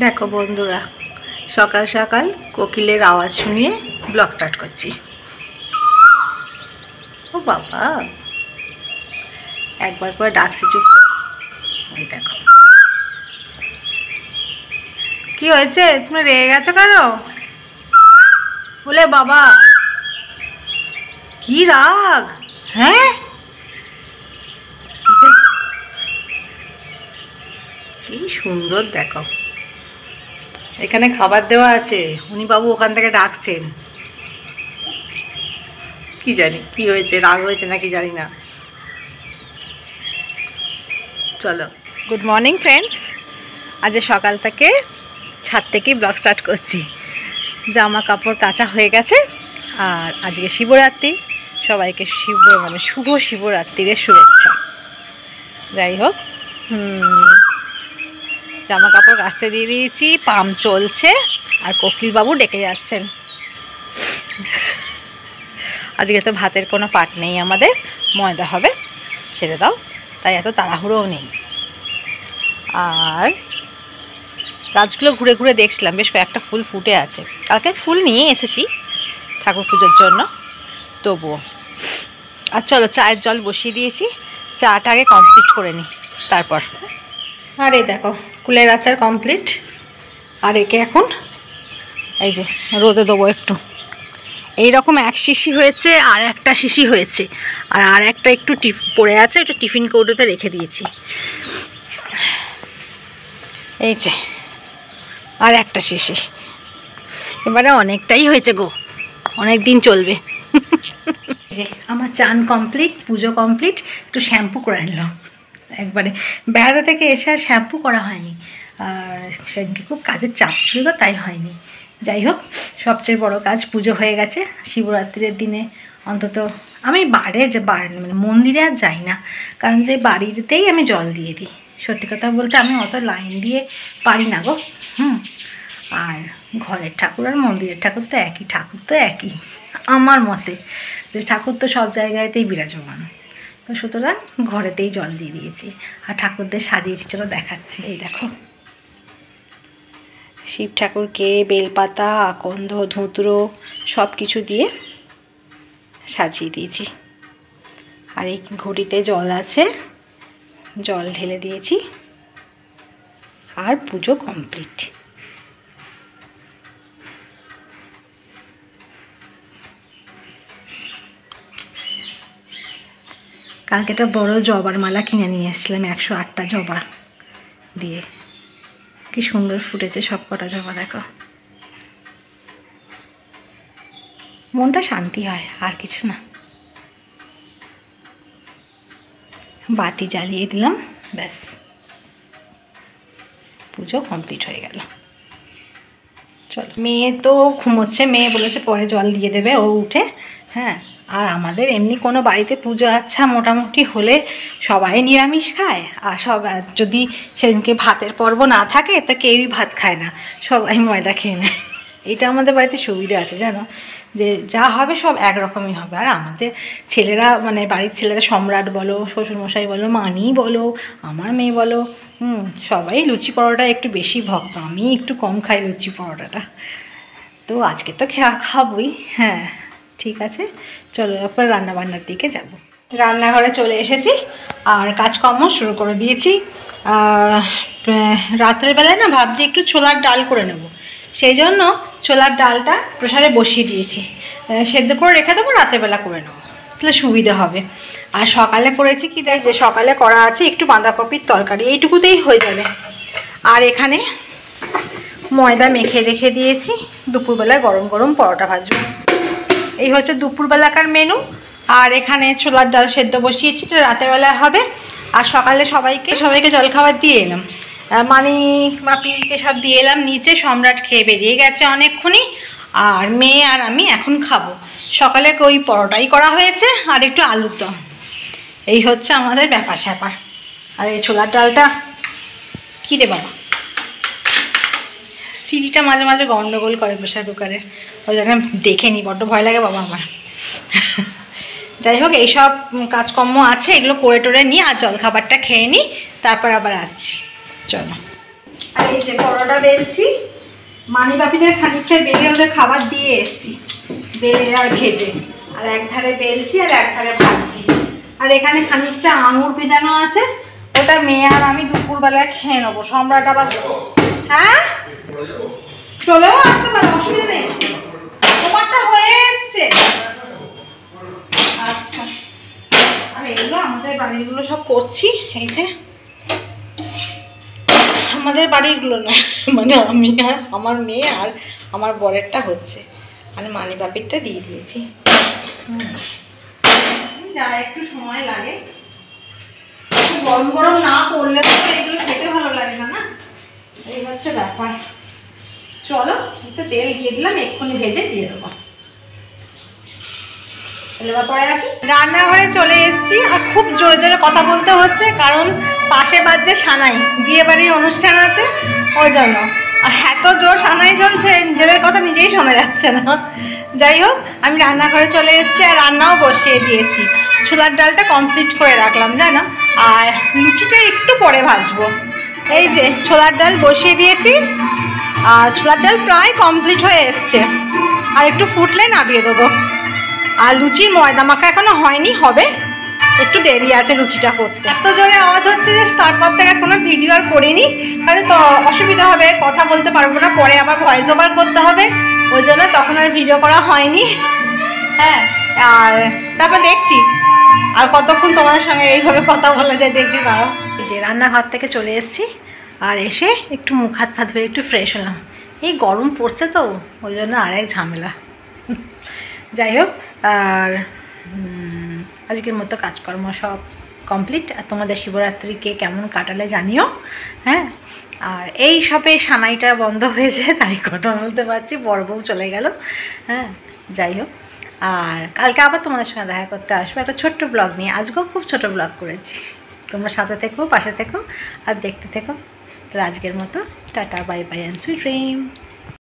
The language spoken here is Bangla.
দেখো বন্ধুরা, সকাল সকাল কোকিলের আওয়াজ শুনিয়ে ব্লগ স্টার্ট করছি। ও বাবা, একবার করে ডাকছে, চুপ। এই দেখো, কি হয়েছে? তুমি রেগে গেছো কেন? বলে বাবা, কি রাগ? হ্যাঁ, কি সুন্দর দেখো, এখানে খাবার দেওয়া আছে, উনি বাবু ওখান থেকে ডাকছেন। কি জানি কি হয়েছে, রাগ হয়েছে নাকি জানি না। চলো, গুড মর্নিং ফ্রেন্ডস। আজ সকাল থেকে ছাদ থেকেই ব্লগ স্টার্ট করছি। জামা কাপড় কাচা হয়ে গেছে, আর আজকে শিবরাত্রি। সবাইকে শুভ শিবরাত্রির শুভেচ্ছা। যাই হোক, জামা কাপড় কাচতে দিয়ে দিয়েছি, পাম্প চলছে, আর কোকিল বাবু ডেকে যাচ্ছেন। আজকে তো ভাতের কোনো পাট নেই, আমাদের ময়দা হবে, ছেড়ে দাও, তাই এত তাড়াহুড়োও নেই। আর গাছগুলো ঘুরে ঘুরে দেখছিলাম, বেশ কয়েকটা ফুল ফুটে আছে। কালকে ফুল নিয়ে এসেছি ঠাকুর পুজোর জন্য, তবুও। আর চলো, চায়ের জল বসিয়ে দিয়েছি, চাটা আগে কমপ্লিট করে নিই তারপর। আর এই দেখো, কুলের আচার কমপ্লিট। আর একে এখন এই যে রোদে দেবো একটু। এইরকম এক শিশি হয়েছে, আর একটা শিশি হয়েছে, আর একটা একটু পড়ে আছে, একটু টিফিন কৌটোতে রেখে দিয়েছি। এই যে আর একটা শিশি, এবারে অনেকটাই হয়েছে গো, অনেক দিন চলবে। যে আমার চান কমপ্লিট, পুজো কমপ্লিট, একটু শ্যাম্পু করে নিলাম। একবারে বেড়াতে থেকে এসে আর শ্যাম্পু করা হয়নি, আর সেদিনকে খুব কাজের চাপ ছিল তো, তাই হয়নি। যাই হোক, সবচেয়ে বড় কাজ পুজো হয়ে গেছে। শিবরাত্রির দিনে অন্তত আমি মানে মন্দিরে আর যাই না, কারণ যে বাড়িতেই আমি জল দিয়ে দিই। সত্যি কথা বলতে আমি অত লাইন দিয়ে পারি না গো। আর ঘরের ঠাকুর আর মন্দিরের ঠাকুর তো একই, ঠাকুর তো একই আমার মতে, যে ঠাকুর তো সব জায়গাতেই বিরাজমান। তো সুতরাং ঘরেতেই জল দিয়ে দিয়েছি, আর ঠাকুরদের সাজিয়েছি। চলো দেখাচ্ছি। এই দেখো, শিব ঠাকুরকে বেলপাতা, আকন্দ, ধুতরো সব কিছু দিয়ে সাজিয়ে দিয়েছি। আর এই ঘটিতে জল আছে, জল ঢেলে দিয়েছি, আর পুজো কমপ্লিট। কালকে একটা বড় জবার মালা কিনে নিয়ে এসেছিলাম, 108টা জবা দিয়ে। কি সুন্দর ফুটেছে সব কটা জবা, দেখো। মনটা শান্তি হয়, আর কিছু না। বাতি জ্বালিয়ে দিলাম, ব্যাস পুজো কমপ্লিট হয়ে গেল। চলো, মেয়ে তো ঘুমোচ্ছে, মেয়ে বলেছে পরে জল দিয়ে দেবে ও উঠে। হ্যাঁ, আর আমাদের এমনি কোনো বাড়িতে পুজো আচ্ছা মোটামুটি হলে সবাই নিরামিষ খায়, আর যদি সেদিনকে ভাতের পর্ব না থাকে তা কেউই ভাত খায় না, সবাই ময়দা খেয়ে নেয়। এটা আমাদের বাড়িতে সুবিধা আছে, জানো, যে যা হবে সব একরকমই হবে। আর আমাদের ছেলেরা, মানে বাড়ির ছেলেরা, সম্রাট বলো, শ্বশুরমশাই বলো, মানি বলো, আমার মেয়ে বলো, সবাই লুচি পরোটা একটু বেশি ভক্ত। আমি একটু কম খাই লুচি পরোটাটা, তো আজকে তো খাবোই। হ্যাঁ, ঠিক আছে, চলো এরপর রান্নাবান্নার দিকে যাব। রান্নাঘরে চলে এসেছি, আর কাজকর্ম শুরু করে দিয়েছি। রাত্রের বেলায় না ভাবছি একটু ছোলার ডাল করে নেব, সেই জন্য ছোলার ডালটা প্রেসারে বসিয়ে দিয়েছি। সেদ্ধ করে রেখে দেবো, রাতের বেলা করে নেবো, তাহলে সুবিধা হবে। আর সকালে করেছি কি, দেখ, যে সকালে করা আছে একটু বাঁধাকপির তরকারি, এইটুকুতেই হয়ে যাবে। আর এখানে ময়দা মেখে রেখে দিয়েছি, দুপুরবেলায় গরম গরম পরোটা ভাজবো। এই হচ্ছে দুপুরবেলাকার মেনু। আর এখানে ছোলার ডাল সেদ্ধ বসিয়েছি, তো রাতের বেলায় হবে। আর সকালে সবাইকে জলখাবার দিয়ে এলাম, মানি মাপিকে সব দিয়ে এলাম নিচে। সম্রাট খেয়ে বেরিয়ে গেছে অনেকক্ষণই, আর মেয়ে আর আমি এখন খাবো। সকালে ওই পরোটাই করা হয়েছে, আর একটু আলুর দম। এই হচ্ছে আমাদের ব্যাপার স্যাপার। আর এই ছোলার ডালটা কী রে বাবা, সিটিটা মাঝে মাঝে গন্ডগোল করে প্রেশার কুকারে, ওই জন্য দেখে নি, বড্ড ভয় লাগে বাবা আমার। যাই হোক, এইসব কাজকর্ম আছে, এগুলো করে টোরে নিই, আর জলখাবারটা খেয়ে নিই, তারপর আবার আসছি। চলো, আর এই যে পরোটা বেলছি, মানি বাপিদের খানিকটা বেলে ওদের খাবার দিয়ে এসছি, বেলে আর ভেজে। আর এক ধারে বেলছি আর এক ধারে ভাজছি। আর এখানে খানিকটা আঙুর ভেজানো আছে, ওটা মেয়ে আর আমি দুপুরবেলায় খেয়ে নেবো। সম্রাট আবার হ্যাঁ চলেও আসতে পারো, অসুবিধা নেই, তোমারটা হয়ে এসছে। আচ্ছা, আর এগুলো আমাদের বাড়িগুলো সব করছি। এই যে আমাদের বাড়িগুলো না, মানে আমি আর আমার মেয়ে আর আমার বরেরটা হচ্ছে, মানে মানি বাপিরটা দিয়ে দিয়েছি। যা একটু সময় লাগে, গরম গরম না করলে তো এগুলো খেতে ভালো লাগে না, না এই হচ্ছে ব্যাপার। চলো একটু তেল দিয়ে দিলাম, এক্ষুনি ভেজে দিয়ে দেবো। পরে আসি। রান্নাঘরে চলে এসেছি আর খুব জোরে জোরে কথা বলতে হচ্ছে, কারণ পাশে বাজছে সানাই, বিয়ে বাড়ির অনুষ্ঠান আছে ওই জন্য। আর এত জোর সানাই চলছে, নিজেদের কথা নিজেই শোনা যাচ্ছে না। যাই হোক, আমি রান্নাঘরে চলে এসেছি আর রান্নাও বসিয়ে দিয়েছি। ছোলার ডালটা কমপ্লিট করে রাখলাম জানো, আর লুচিটা একটু পরে ভাজবো। এই যে ছোলার ডাল বসিয়ে দিয়েছি, আর ছোলার ডাল প্রায় কমপ্লিট হয়ে এসছে, আর একটু ফুটলে নামিয়ে দেবো। আর লুচির ময়দা মাখা এখনো হয়নি, হবে, একটু দেরি আছে লুচিটা করতে। এত জোরে আওয়াজ হচ্ছে যে তারপর থেকে কোনো ভিডিও আর করিনি, কারণ তো অসুবিধা হবে, কথা বলতে পারবো না, পরে আবার ভয়েস ওভার করতে হবে, ওই জন্য তখন আর ভিডিও করা হয়নি। হ্যাঁ, আর তারপর দেখছি আর কতক্ষণ তোমাদের সঙ্গে এইভাবে কথা বলা যায়, দেখছি। তাও যে রান্নাঘর থেকে চলে এসেছি, আর এসে একটু মুখ হাত ফাত ধুয়ে একটু ফ্রেশ হলাম। এই গরম পড়ছে তো ওই জন্য আরেক ঝামেলা। যাই হোক, আর আজকের মতো কাজকর্ম সব কমপ্লিট। আর তোমাদের শিবরাত্রিকে কেমন কাটালে জানিও। হ্যাঁ, আর এই সবে সানাইটা বন্ধ হয়েছে, তাই কথা বলতে পারছি, বড় বউ চলে গেল। হ্যাঁ, যাই হোক, আর কালকে আবার তোমাদের সঙ্গে দেখা করতে আসবো একটা ছোট্ট ব্লগ নিয়ে। আজকেও খুব ছোট ব্লগ করেছি, তোমরা সাথে থেকো, পাশে থেকো আর দেখতে থেকো। তাহলে আজকের মতো tata, bye bye and sweet dream.